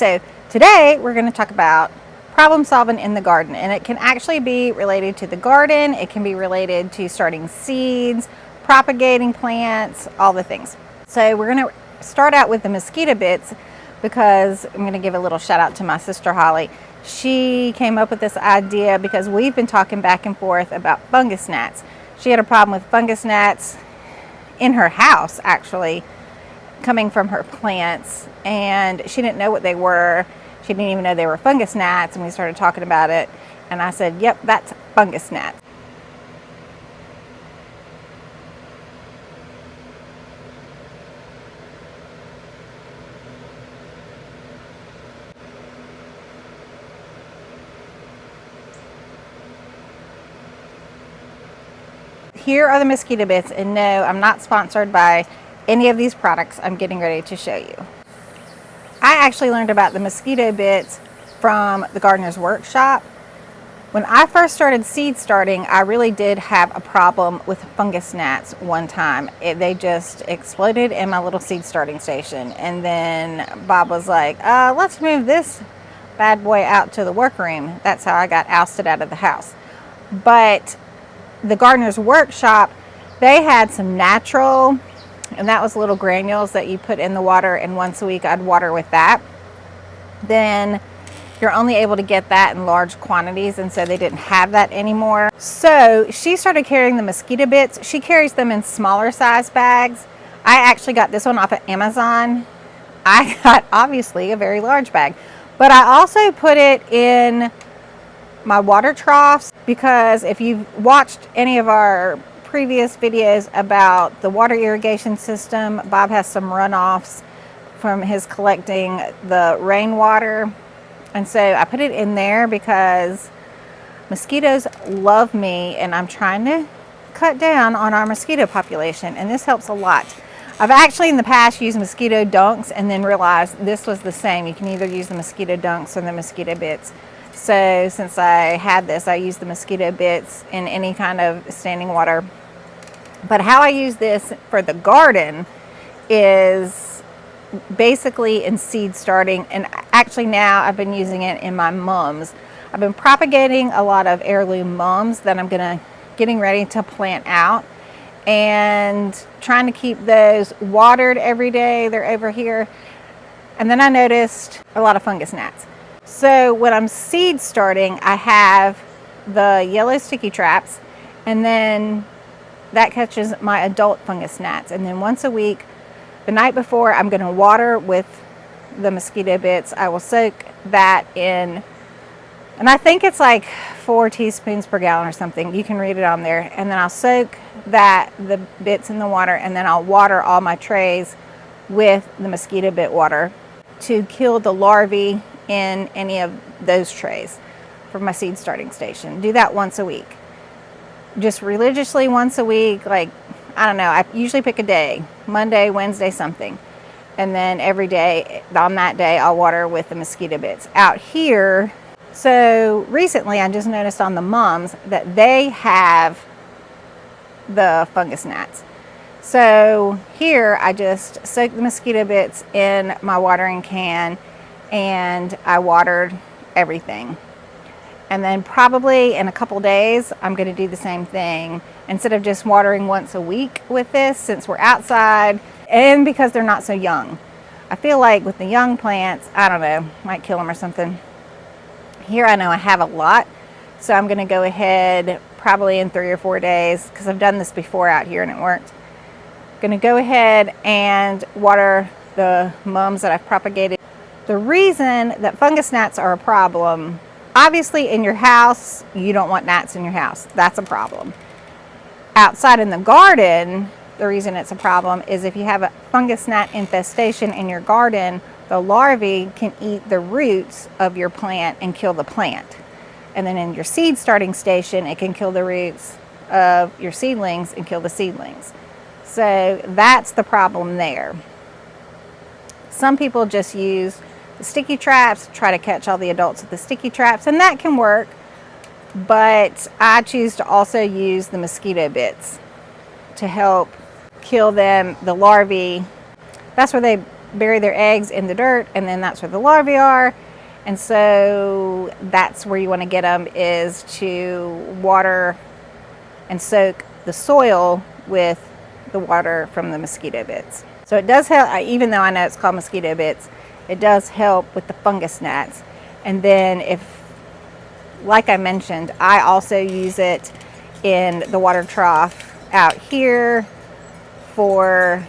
so today we're going to talk about problem solving in the garden, and it can actually be related to the garden. It can be related to starting seeds, propagating plants, all the things. So we're going to start out with the mosquito bits, because I'm going to give a little shout out to my sister Holly. She came up with this idea because we've been talking back and forth about fungus gnats. She had a problem with fungus gnats in her house, actually, coming from her plants, and she didn't know what they were. She didn't even know they were fungus gnats, and we started talking about it, and I said, yep, that's fungus gnats. Here are the mosquito bits, and no, I'm not sponsored by any of these products I'm getting ready to show you. I actually learned about the mosquito bits from the Gardener's Workshop. When I first started seed starting, I really did have a problem with fungus gnats one time. They just exploded in my little seed starting station. And then Bob was like, let's move this bad boy out to the workroom. That's how I got ousted out of the house. But the Gardener's Workshop, they had some natural, and that was little granules that you put in the water, and once a week I'd water with that. Then you're only able to get that in large quantities, and so they didn't have that anymore. So she started carrying the mosquito bits. She carries them in smaller size bags. I actually got this one off of Amazon. I got obviously a very large bag, but I also put it in my water troughs, because if you've watched any of our previous videos about the water irrigation system, Bob has some runoffs from his collecting the rainwater, and so I put it in there because mosquitoes love me, and I'm trying to cut down on our mosquito population, and this helps a lot. I've actually in the past used mosquito dunks and then realized this was the same. You can either use the mosquito dunks or the mosquito bits. So since I had this, I used the mosquito bits in any kind of standing water. But how I use this for the garden is basically in seed starting, and actually now I've been using it in my mums. I've been propagating a lot of heirloom mums that I'm getting ready to plant out, and trying to keep those watered every day. They're over here. And then I noticed a lot of fungus gnats. So when I'm seed starting, I have the yellow sticky traps, and then that catches my adult fungus gnats. And then once a week, the night before, I'm going to water with the mosquito bits. I will soak that in, and I think it's like 4 teaspoons per gallon or something. You can read it on there. And then I'll soak the bits in the water, and then I'll water all my trays with the mosquito bit water to kill the larvae in any of those trays for my seed starting station. Do that once a week. Just religiously once a week, like, I don't know, I usually pick a day, Monday, Wednesday, something. And then every day, on that day, I'll water with the mosquito bits. Out here, so recently I just noticed on the mums that they have the fungus gnats. So here I just soak the mosquito bits in my watering can, and I watered everything. And then probably in a couple days, I'm going to do the same thing. Instead of just watering once a week with this, since we're outside, and because they're not so young. I feel like with the young plants, I don't know, might kill them or something. Here I know I have a lot, so I'm going to go ahead probably in 3 or 4 days, because I've done this before out here and it worked. Going to go ahead and water the mums that I've propagated. The reason that fungus gnats are a problem, obviously in your house, you don't want gnats in your house. That's a problem. Outside in the garden, the reason it's a problem is if you have a fungus gnat infestation in your garden, the larvae can eat the roots of your plant and kill the plant. And then in your seed starting station, it can kill the roots of your seedlings and kill the seedlings. So that's the problem there. Some people just use the sticky traps, try to catch all the adults with the sticky traps, and that can work. But I choose to also use the mosquito bits to help kill them, the larvae. That's where they bury their eggs in the dirt, and then that's where the larvae are. And so that's where you want to get them, is to water and soak the soil with the water from the mosquito bits. So it does help, even though I know it's called mosquito bits, it does help with the fungus gnats. And then if, like I mentioned, I also use it in the water trough out here for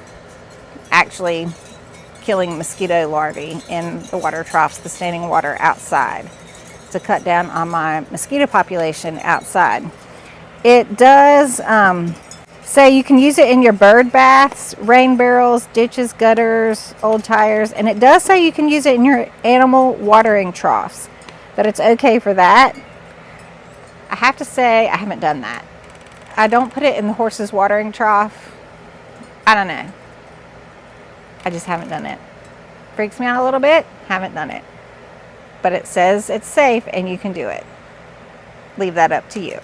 actually killing mosquito larvae in the water troughs, the standing water outside, to cut down on my mosquito population outside. It does say you can use it in your bird baths, rain barrels, ditches, gutters, old tires, and it does say you can use it in your animal watering troughs, that it's okay for that. I have to say I haven't done that. I don't put it in the horse's watering trough. I don't know. I just haven't done it. Freaks me out a little bit. Haven't done it. But it says it's safe and you can do it. Leave that up to you.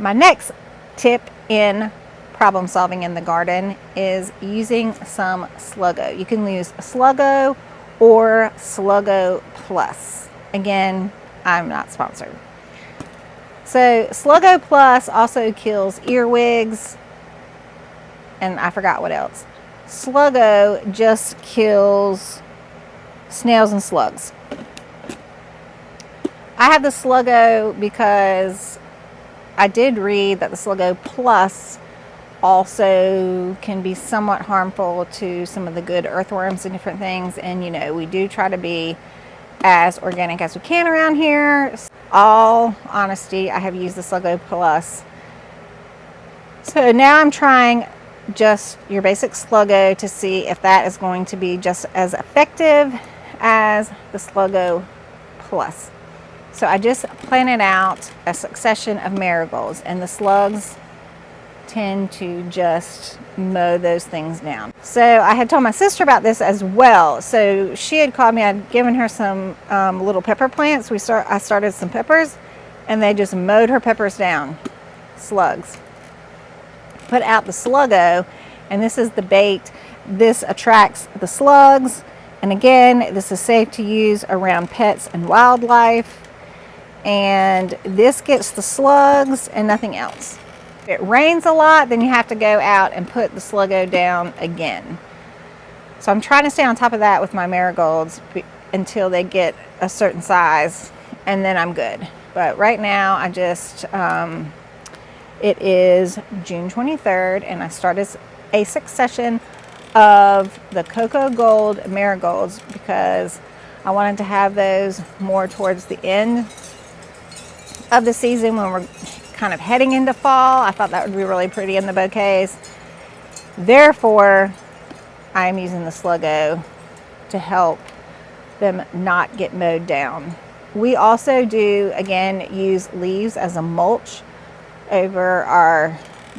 My next tip in problem solving in the garden is using some Sluggo. You can use Sluggo or Sluggo Plus. Again, I'm not sponsored. So Sluggo Plus also kills earwigs, and I forgot what else. Sluggo just kills snails and slugs. I have the Sluggo because I did read that the Sluggo Plus also can be somewhat harmful to some of the good earthworms and different things. And you know, we do try to be as organic as we can around here. All honesty, I have used the Sluggo Plus. So now I'm trying just your basic Sluggo to see if that is going to be just as effective as the Sluggo Plus. So I just planted out a succession of marigolds, and the slugs tend to just mow those things down. So I had told my sister about this as well. So she had called me. I'd given her some little pepper plants. I started some peppers, and they just mowed her peppers down. Slugs. Put out the Sluggo, and this is the bait. This attracts the slugs, and again, this is safe to use around pets and wildlife. And this gets the slugs and nothing else. If it rains a lot, then you have to go out and put the Sluggo down again. So I'm trying to stay on top of that with my marigolds until they get a certain size, and then I'm good. But right now, I just, it is June 23rd, and I started a succession of the Cocoa Gold marigolds because I wanted to have those more towards the end of the season when we're kind of heading into fall. I thought that would be really pretty in the bouquets. Therefore, I am using the Sluggo to help them not get mowed down. We also do, again, use leaves as a mulch over our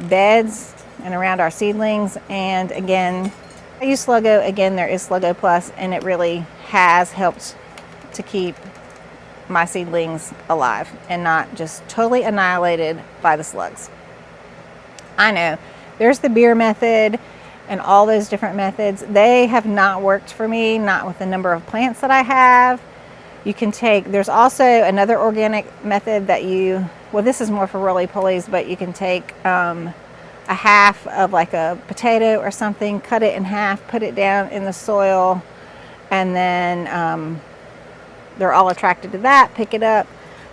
beds and around our seedlings. And again, I use Sluggo. Again, there is Sluggo Plus, and it really has helped to keep my seedlings alive and not just totally annihilated by the slugs. I know there's the beer method and all those different methods. They have not worked for me, not with the number of plants that I have. You can take, there's also another organic method that well, this is more for roly-polies, but you can take a half of like a potato or something, cut it in half, put it down in the soil, and then they're all attracted to that. Pick it up,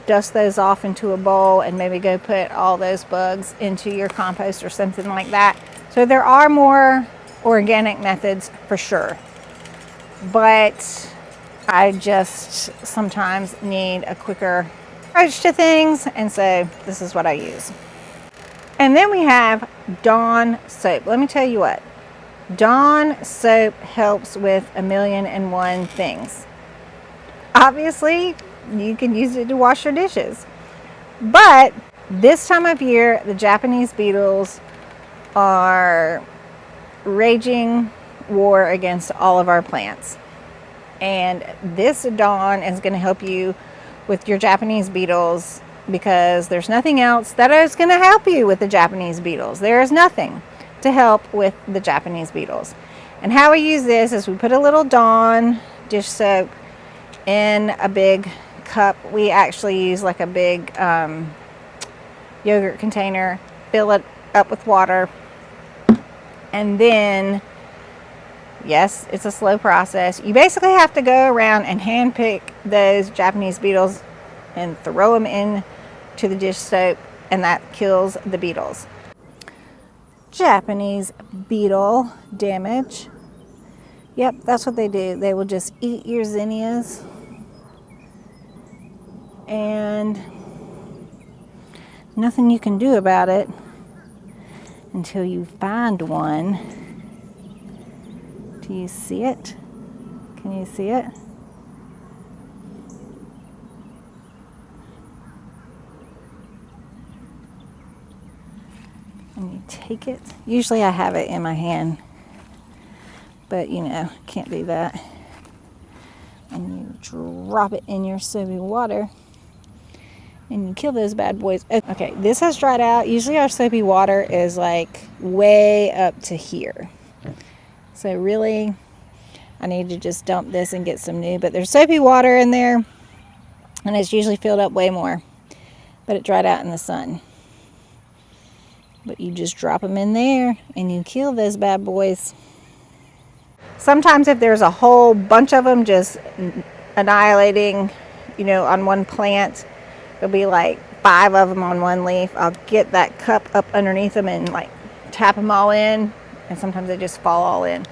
dust those off into a bowl, and maybe go put all those bugs into your compost or something like that. So there are more organic methods for sure, but I just sometimes need a quicker approach to things, and so this is what I use. And then we have Dawn soap. Let me tell you what, Dawn soap helps with 1,000,001 things. Obviously, you can use it to wash your dishes. But this time of year, the Japanese beetles are raging war against all of our plants. And this Dawn is going to help you with your Japanese beetles, because there's nothing else that is going to help you with the Japanese beetles. There is nothing to help with the Japanese beetles. And how we use this is we put a little Dawn dish soap in a big cup. We actually use like a big yogurt container, fill it up with water, and then, yes, it's a slow process. You basically have to go around and hand pick those Japanese beetles and throw them in to the dish soap, and that kills the beetles. Japanese beetle damage. Yep, that's what they do. They will just eat your zinnias, and nothing you can do about it until you find one. Do you see it? Can you see it? And you take it. Usually I have it in my hand, but you know, can't do that. And you drop it in your soapy water and you kill those bad boys. Okay, this has dried out. Usually our soapy water is like way up to here. So really, I need to just dump this and get some new, but there's soapy water in there and it's usually filled up way more, but it dried out in the sun. But you just drop them in there and you kill those bad boys. Sometimes if there's a whole bunch of them just annihilating, you know, on one plant, there'll be like 5 of them on one leaf. I'll get that cup up underneath them and like tap them all in, and sometimes they just fall all in.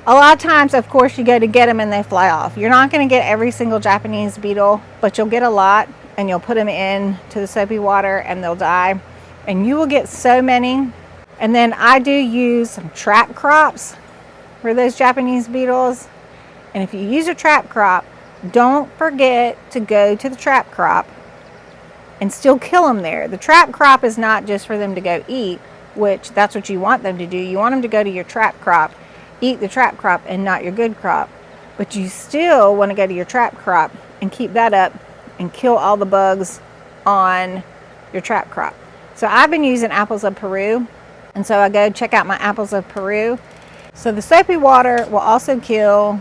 A lot of times, of course, you go to get them and they fly off. You're not going to get every single Japanese beetle, but you'll get a lot, and you'll put them in to the soapy water and they'll die. And you will get so many. And then I do use some trap crops for those Japanese beetles. And if you use a trap crop, don't forget to go to the trap crop and still kill them there. The trap crop is not just for them to go eat, which that's what you want them to do. You want them to go to your trap crop, eat the trap crop and not your good crop. But you still want to go to your trap crop and keep that up and kill all the bugs on your trap crop. So I've been using apples of Peru, and so I go check out my apples of Peru. So the soapy water will also kill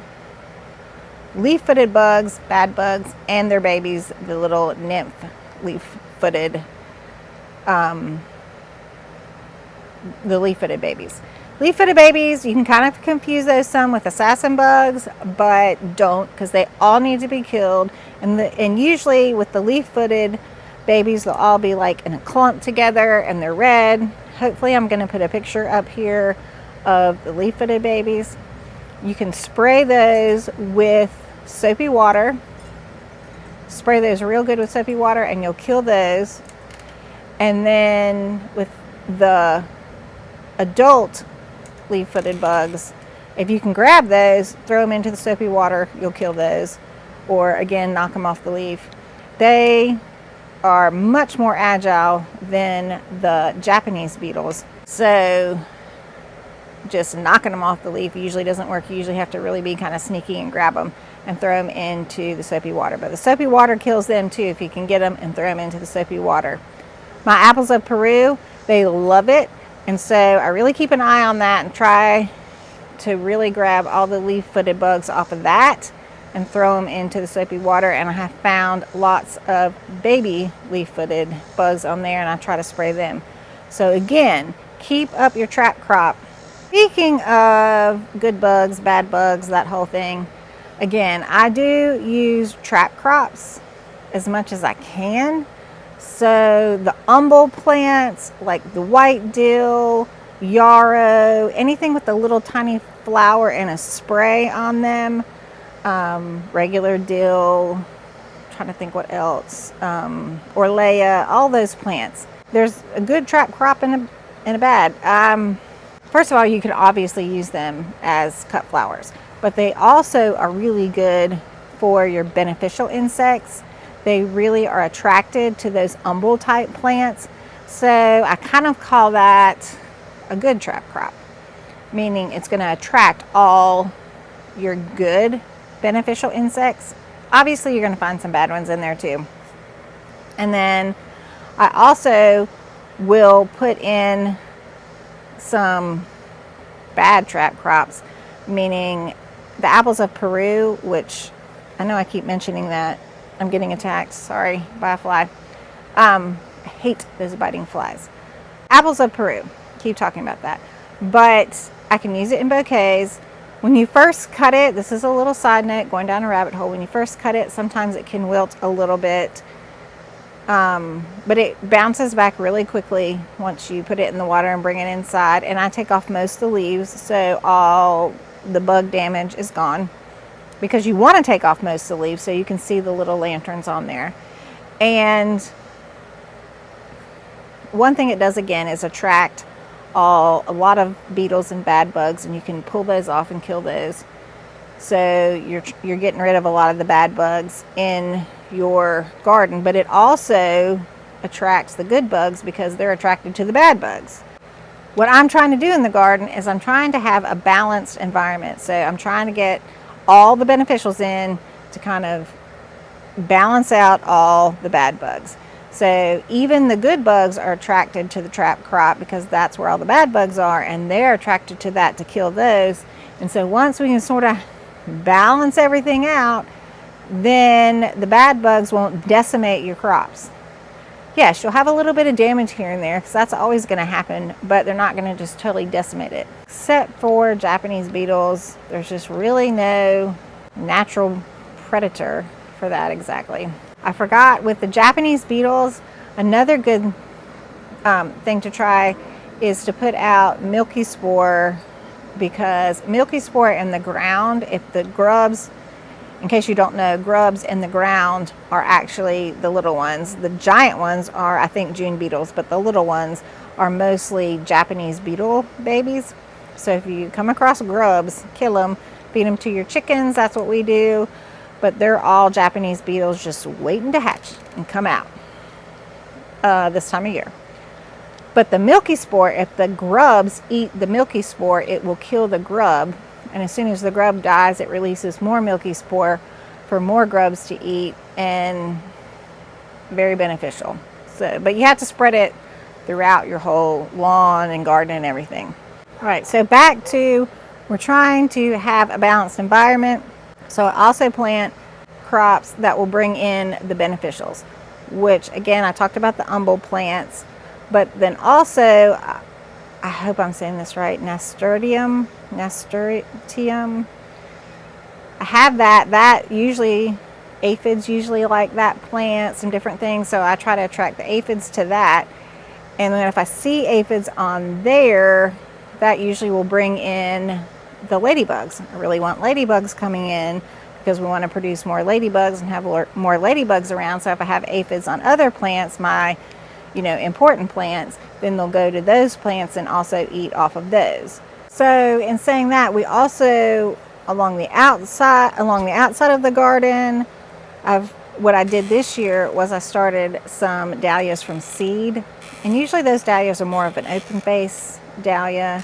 leaf-footed bugs, bad bugs, and their babies, the little nymph leaf-footed, the leaf-footed babies. Leaf-footed babies, you can kind of confuse those some with assassin bugs, but don't, because they all need to be killed. And usually with the leaf-footed babies, they'll all be like in a clump together and they're red. Hopefully I'm going to put a picture up here of the leaf-footed babies. You can spray those with soapy water. Spray those real good with soapy water and you'll kill those. And then with the adult leaf-footed bugs, if you can grab those, throw them into the soapy water, you'll kill those. Or again, knock them off the leaf. They are much more agile than the Japanese beetles. So just knocking them off the leaf usually doesn't work. You usually have to really be kind of sneaky and grab them and throw them into the soapy water. But the soapy water kills them too if you can get them and throw them into the soapy water. My apples of Peru, they love it. And so I really keep an eye on that and try to really grab all the leaf-footed bugs off of that and throw them into the soapy water. And I have found lots of baby leaf-footed bugs on there, and I try to spray them. So again, keep up your trap crop. Speaking of good bugs, bad bugs, that whole thing, again, I do use trap crops as much as I can. So the umbel plants, like the white dill, yarrow, anything with a little tiny flower and a spray on them, regular dill, trying to think what else, orleia, all those plants. There's a good trap crop and a bad. First of all, you can obviously use them as cut flowers, but they also are really good for your beneficial insects. They really are attracted to those umbel type plants. So I kind of call that a good trap crop, meaning it's going to attract all your good beneficial insects. Obviously, you're going to find some bad ones in there too. And then I also will put in some bad trap crops, meaning the apples of Peru, which I know I keep mentioning that. I'm getting attacked, sorry, by a fly. I hate those biting flies. Apples of Peru, keep talking about that. But I can use it in bouquets. When you first cut it, this is a little side note, going down a rabbit hole. When you first cut it, sometimes it can wilt a little bit, but it bounces back really quickly once you put it in the water and bring it inside. And I take off most of the leaves, so all the bug damage is gone, because you want to take off most of the leaves so you can see the little lanterns on there. And one thing it does again is attract a lot of beetles and bad bugs, and you can pull those off and kill those. So you're getting rid of a lot of the bad bugs in your garden, but it also attracts the good bugs because they're attracted to the bad bugs. What I'm trying to do in the garden is I'm trying to have a balanced environment. So I'm trying to get all the beneficials in to kind of balance out all the bad bugs. So even the good bugs are attracted to the trap crop because that's where all the bad bugs are, and they're attracted to that to kill those. And so once we can sort of balance everything out, then the bad bugs won't decimate your crops. Yes, you'll have a little bit of damage here and there because that's always going to happen, but they're not going to just totally decimate it. Except for Japanese beetles, there's just really no natural predator for that exactly. I forgot, with the Japanese beetles, another good thing to try is to put out milky spore, because milky spore in the ground, if the grubs, in case you don't know, grubs in the ground are actually the little ones. The giant ones are, I think, June beetles, but the little ones are mostly Japanese beetle babies. So if you come across grubs, kill them, feed them to your chickens, that's what we do. But they're all Japanese beetles just waiting to hatch and come out this time of year. But the milky spore, if the grubs eat the milky spore, it will kill the grub. And as soon as the grub dies, it releases more milky spore for more grubs to eat, and very beneficial. So, but you have to spread it throughout your whole lawn and garden and everything. All right, so back to, we're trying to have a balanced environment. So I also plant crops that will bring in the beneficials, which again, I talked about the umbel plants, but then also, I hope I'm saying this right, nasturtium. I have that usually, aphids usually like that plant, some different things. So I try to attract the aphids to that. And then if I see aphids on there, that usually will bring in the ladybugs. I really want ladybugs coming in because we want to produce more ladybugs and have more ladybugs around. So if I have aphids on other plants, my important plants, then they'll go to those plants and also eat off of those. So in saying that, we also, along the outside of the garden, what I did this year was I started some dahlias from seed. And usually those dahlias are more of an open face dahlia.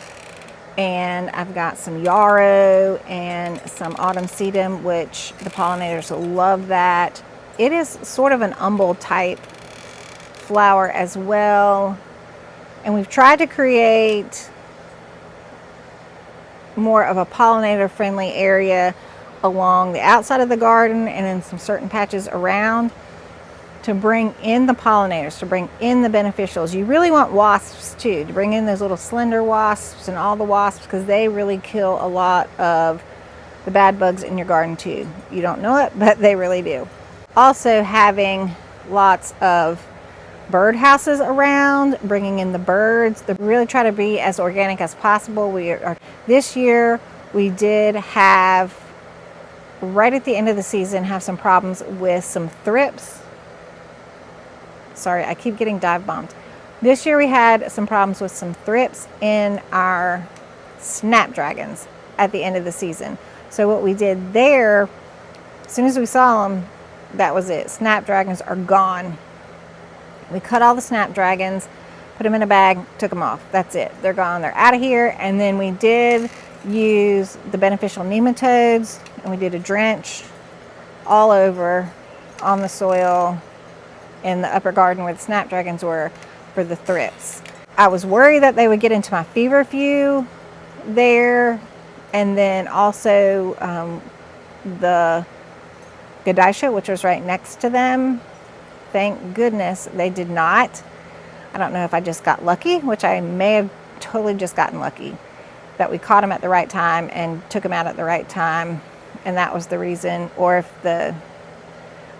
And I've got some yarrow and some autumn sedum, which the pollinators will love that. It is sort of an umbel type flower as well. And we've tried to create more of a pollinator friendly area along the outside of the garden and in some certain patches around to bring in the pollinators, to bring in the beneficials. You really want wasps too, to bring in those little slender wasps and all the wasps, because they really kill a lot of the bad bugs in your garden too. You don't know it, but they really do. Also having lots of bird houses around, bringing in the birds. They really try to be as organic as possible. This year we did have, right at the end of the season, have some problems with some thrips. Sorry, I keep getting dive bombed. This year we had some problems with some thrips in our snapdragons at the end of the season. So what we did there, as soon as we saw them, that was it. Snapdragons are gone. We cut all the snapdragons, put them in a bag, took them off. That's it. They're gone. They're out of here. And then we did use the beneficial nematodes, and we did a drench all over on the soil in the upper garden where the snapdragons were for the thrips. I was worried that they would get into my feverfew there, and then also the Gadisha, which was right next to them. Thank goodness they did not. I don't know if I just got lucky, which I may have totally just gotten lucky, that we caught them at the right time and took them out at the right time, and that was the reason. Or if I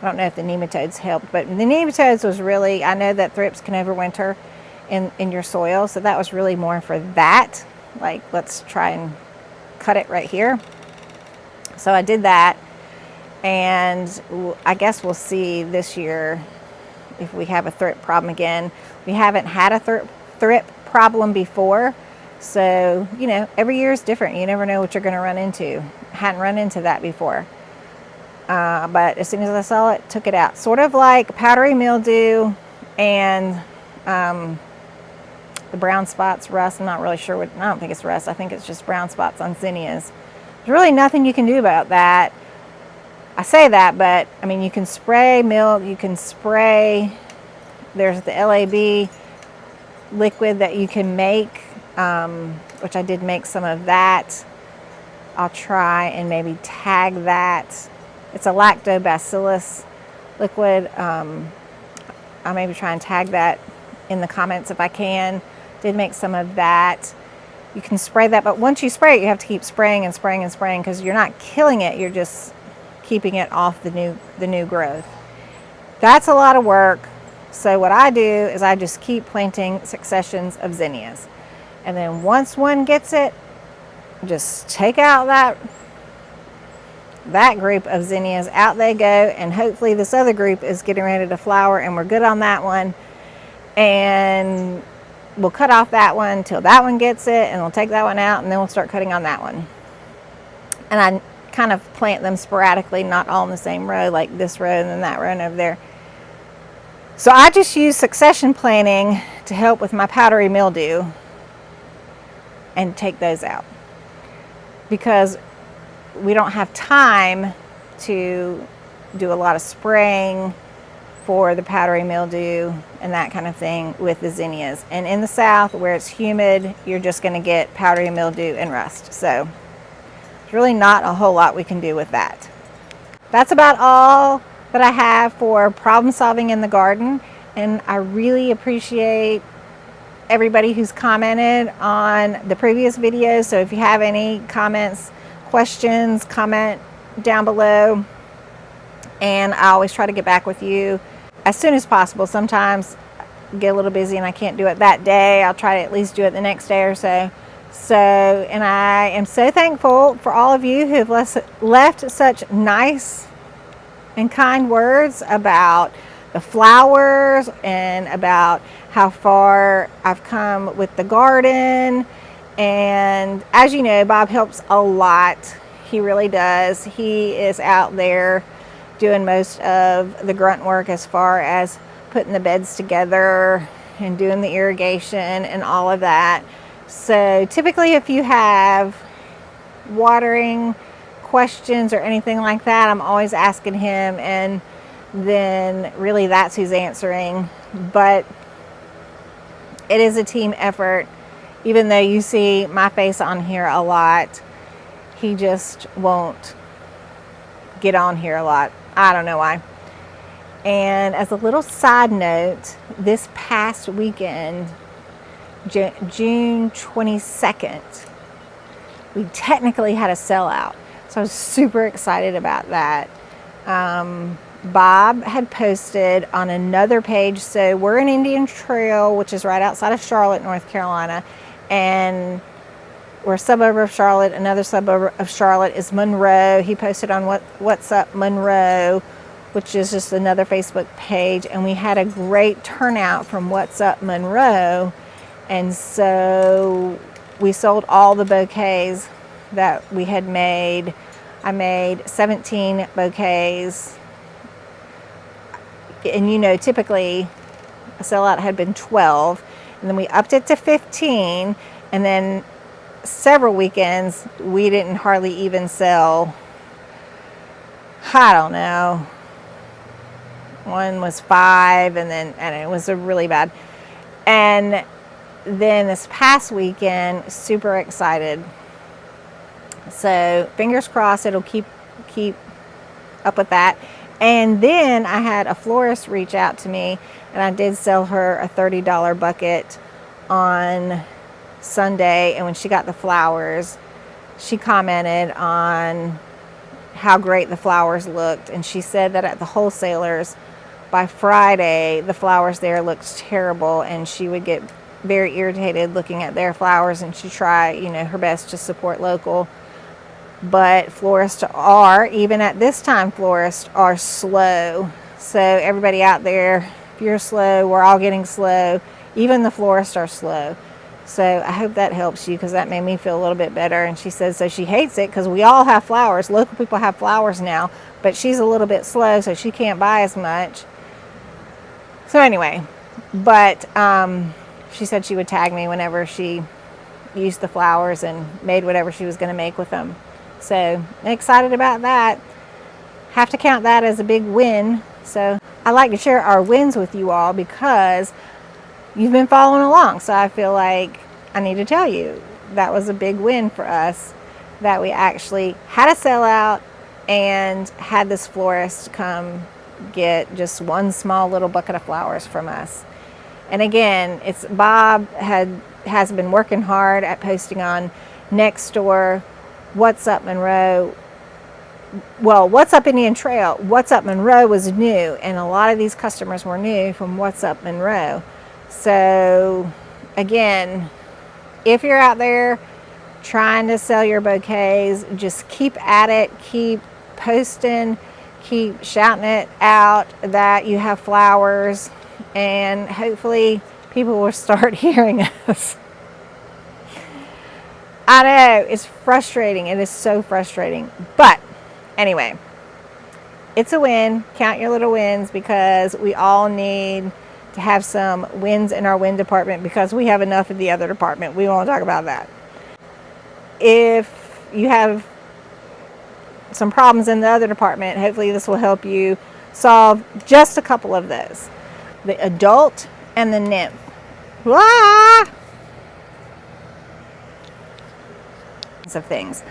don't know if the nematodes helped, but the nematodes was really, I know that thrips can overwinter in your soil, so that was really more for that. Like, let's try and cut it right here. So I did that, and I guess we'll see this year if we have a thrip problem again. We haven't had a thrip problem before, so you know, every year is different. You never know what you're going to run into. Hadn't run into that before, but as soon as I saw it, took it out. Sort of like powdery mildew and the brown spots, rust. I'm not really sure what. I don't think it's rust. I think it's just brown spots on zinnias. There's really nothing you can do about that. I say that, but I mean, you can spray milk, you can spray, there's the LAB liquid that you can make, which I did make some of that. I'll try and maybe tag that. It's a lactobacillus liquid. I'll maybe try and tag that in the comments if I can. Did make some of that. You can spray that, but once you spray it, you have to keep spraying and spraying and spraying, because you're not killing it, you're just keeping it off the new growth. That's a lot of work. So what I do is I just keep planting successions of zinnias, and then once one gets it, just take out that group of zinnias, out they go, and hopefully this other group is getting ready to flower and we're good on that one, and we'll cut off that one till that one gets it, and we'll take that one out, and then we'll start cutting on that one. And I kind of plant them sporadically, not all in the same row, like this row and then that row and over there. So I just use succession planting to help with my powdery mildew and take those out, because we don't have time to do a lot of spraying for the powdery mildew and that kind of thing with the zinnias. And in the south where it's humid, you're just going to get powdery mildew and rust. So there's really not a whole lot we can do with that. That's about all that I have for problem solving in the garden, and I really appreciate everybody who's commented on the previous videos. So if you have any comments, questions, comment down below, and I always try to get back with you as soon as possible. Sometimes I get a little busy and I can't do it that day. I'll try to at least do it the next day or so. And I am so thankful for all of you who have left such nice and kind words about the flowers and about how far I've come with the garden. And as you know, Bob helps a lot. He really does. He is out there doing most of the grunt work as far as putting the beds together and doing the irrigation and all of that. So typically if you have watering questions or anything like that, I'm always asking him, and then really that's who's answering. But it is a team effort. Even though you see my face on here a lot, he just won't get on here a lot. I don't know why. And as a little side note, this past weekend, June 22nd, we technically had a sellout. So I was super excited about that. Bob had posted on another page. So we're in Indian Trail, which is right outside of Charlotte, North Carolina. And we're a suburb of Charlotte. Another suburb of Charlotte is Monroe. He posted on What's Up Monroe, which is just another Facebook page. And we had a great turnout from What's Up Monroe. And so we sold all the bouquets that we had made. I made 17 bouquets. And you know, typically a sellout had been 12. And then we upped it to 15. And then several weekends we didn't hardly even sell. I don't know. One was 5, and it was a really bad. And then this past weekend, super excited. So fingers crossed it'll keep up with that. And then I had a florist reach out to me, and I did sell her a $30 bucket on Sunday. And when she got the flowers, she commented on how great the flowers looked, and she said that at the wholesalers by Friday the flowers there looked terrible, and she would get very irritated looking at their flowers, and she try, you know, her best to support local. But florists are, even at this time, florists are slow. So everybody out there, if you're slow, we're all getting slow. Even the florists are slow. So I hope that helps you, because that made me feel a little bit better. And she says, so she hates it because we all have flowers. Local people have flowers now, but she's a little bit slow, so she can't buy as much. So anyway, but she said she would tag me whenever she used the flowers and made whatever she was going to make with them. So I'm excited about that. Have to count that as a big win. So I like to share our wins with you all because you've been following along. So I feel like I need to tell you that was a big win for us, that we actually had a sellout and had this florist come get just one small little bucket of flowers from us. And again, it's Bob has been working hard at posting on Nextdoor, What's Up Monroe. Well, What's Up Indian Trail, What's Up Monroe was new, and a lot of these customers were new from What's Up Monroe. So again, if you're out there trying to sell your bouquets, just keep at it, keep posting, keep shouting it out that you have flowers, and hopefully people will start hearing us. I know, it's frustrating. It is so frustrating. But anyway, it's a win. Count your little wins, because we all need to have some wins in our win department, because we have enough in the other department. We won't talk about that. If you have some problems in the other department, hopefully this will help you solve just a couple of those. The adult and the nymph. Ah! Of things.